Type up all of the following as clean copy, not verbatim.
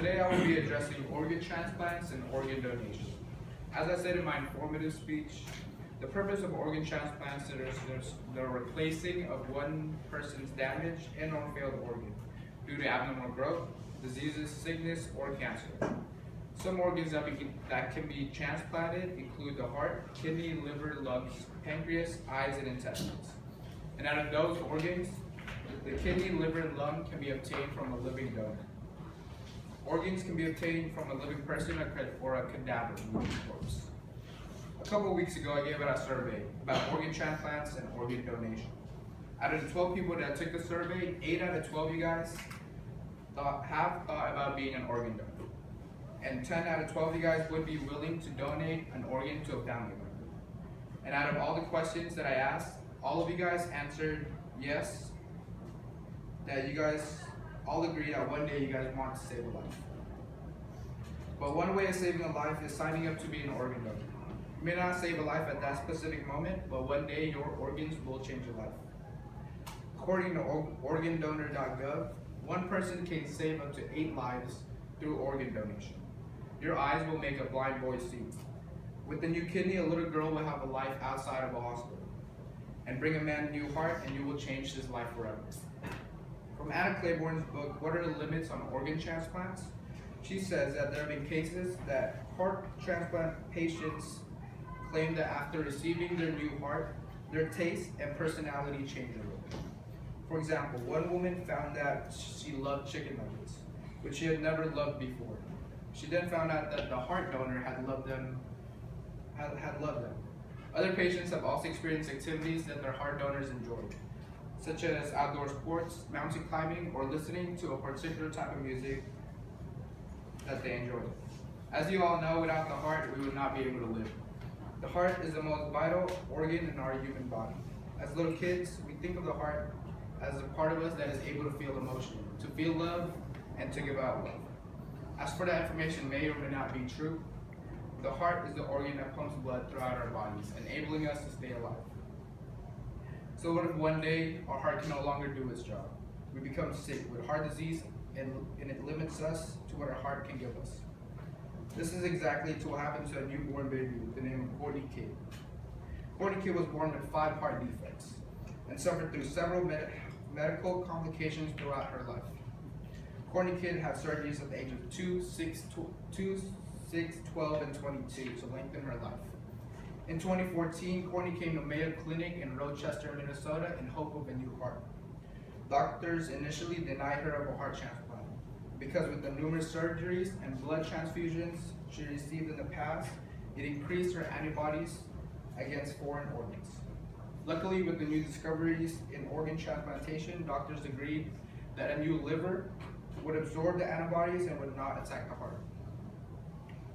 Today I will be addressing organ transplants and organ donation. As I said in my informative speech, the purpose of organ transplants is the replacing of one person's damaged and or failed organ due to abnormal growth, diseases, sickness, or cancer. Some organs that can be transplanted include the heart, kidney, liver, lungs, pancreas, eyes, and intestines. And out of those organs, the kidney, liver, and lung can be obtained from a living donor. Organs can be obtained from a living person or a cadaver, corpse. A couple of weeks ago, I gave out a survey about organ transplants and organ donation. Out of the 12 people that took the survey, 8 out of 12 of you guys have thought about being an organ donor. And 10 out of 12 of you guys would be willing to donate an organ to a family member. And out of all the questions that I asked, all of you guys answered yes, that you guys all agree that one day you guys want to save a life. But one way of saving a life is signing up to be an organ donor. You may not save a life at that specific moment, but one day your organs will change your life. According to organdonor.gov, one person can save up to 8 lives through organ donation. Your eyes will make a blind boy see. With a new kidney, a little girl will have a life outside of a hospital. And bring a man a new heart, and you will change his life forever. From Anna Claiborne's book, What Are the Limits on Organ Transplants? She says that there have been cases that heart transplant patients claim that after receiving their new heart, their taste and personality changed a little. For example, one woman found that she loved chicken nuggets, which she had never loved before. She then found out that the heart donor had loved them. Other patients have also experienced activities that their heart donors enjoyed, such as outdoor sports, mountain climbing, or listening to a particular type of music that they enjoyed. As you all know, without the heart, we would not be able to live. The heart is the most vital organ in our human body. As little kids, we think of the heart as a part of us that is able to feel emotion, to feel love, and to give out love. As for that information may or may not be true, the heart is the organ that pumps blood throughout our bodies, enabling us to stay alive. So what if one day our heart can no longer do its job? We become sick with heart disease and it limits us to what our heart can give us. This is exactly what happened to a newborn baby with the name of Courtney Kidd. Courtney Kidd was born with 5 heart defects and suffered through several medical complications throughout her life. Courtney Kidd had surgeries at the age of 2, 6, 12, and 22 to lengthen her life. In 2014, Courtney came to Mayo Clinic in Rochester, Minnesota in hope of a new heart. Doctors initially denied her of a heart transplant because with the numerous surgeries and blood transfusions she received in the past, it increased her antibodies against foreign organs. Luckily, with the new discoveries in organ transplantation, doctors agreed that a new liver would absorb the antibodies and would not attack the heart.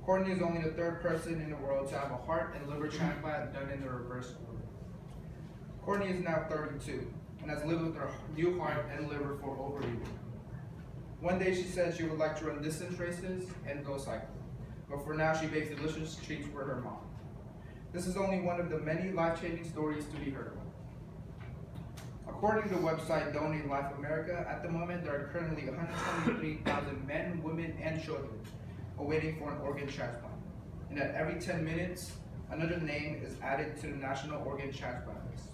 Courtney is only the 3rd person in the world to have a heart and liver transplant done in the reverse order. Courtney is now 32 and has lived with her new heart and liver for over a year. One day she said she would like to run distance races and go cycling, but for now she bakes delicious treats for her mom. This is only one of the many life-changing stories to be heard. According to the website Donate Life America, at the moment there are currently 123,000 men, women, and children awaiting for an organ transplant. And that every 10 minutes, another name is added to the National Organ Transplant List.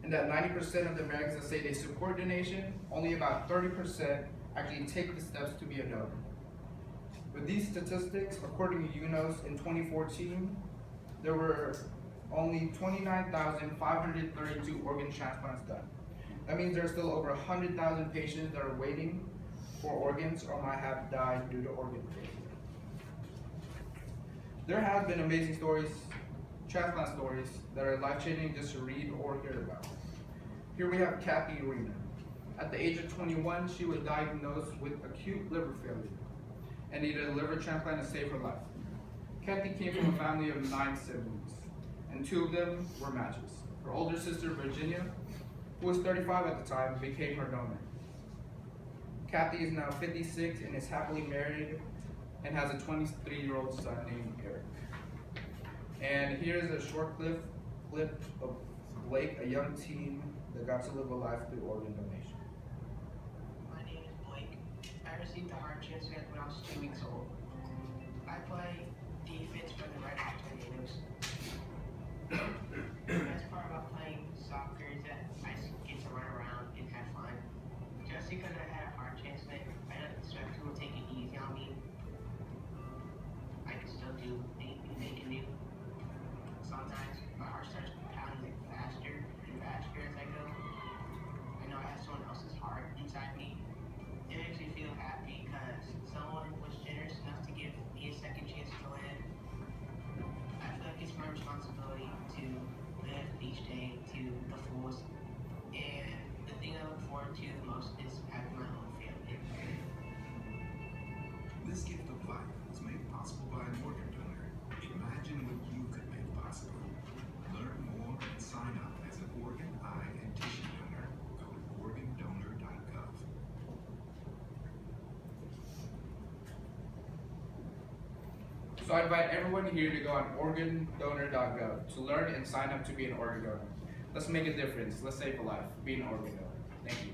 And that 90% of the Americans that say they support donation, only about 30% actually take the steps to be a donor. With these statistics, according to UNOS, in 2014, there were only 29,532 organ transplants done. That means there's still over 100,000 patients that are waiting for organs or might have died due to organ failure. There have been amazing stories, transplant stories, that are life-changing just to read or hear about. Here we have Kathy Arena. At the age of 21, she was diagnosed with acute liver failure and needed a liver transplant to save her life. Kathy came from a family of 9 siblings, and 2 of them were matches. Her older sister, Virginia, who was 35 at the time, became her donor. Kathy is now 56 and is happily married and has a 23-year-old son named Eric. And here's a short clip of Blake, a young teen that got to live a life through organ donation. My name is Blake. I I received a heart transplant when I was 2 weeks old. I play defense for the Red Hot Tornadoes. The best part about playing soccer is that I get to run around and have fun. Just because I had a heart transplant, I don't expect people to take it easy on me. I can still do anything they can do. Sometimes my heart starts pounding faster and faster as I go. I know I have someone else's heart inside me. It makes me feel happy because someone was generous enough to give me a second chance to live. I feel like it's my responsibility to live each day to the fullest. And the thing I look forward to the most is having my own family. This gift of life was made possible by an organ donor. Imagine what you could make possible. Learn more and sign up as an organ, eye, and tissue donor. Go to organdonor.gov. So I invite everyone here to go on organdonor.gov to learn and sign up to be an organ donor. Let's make a difference. Let's save a life. Be an organ donor. Thank you.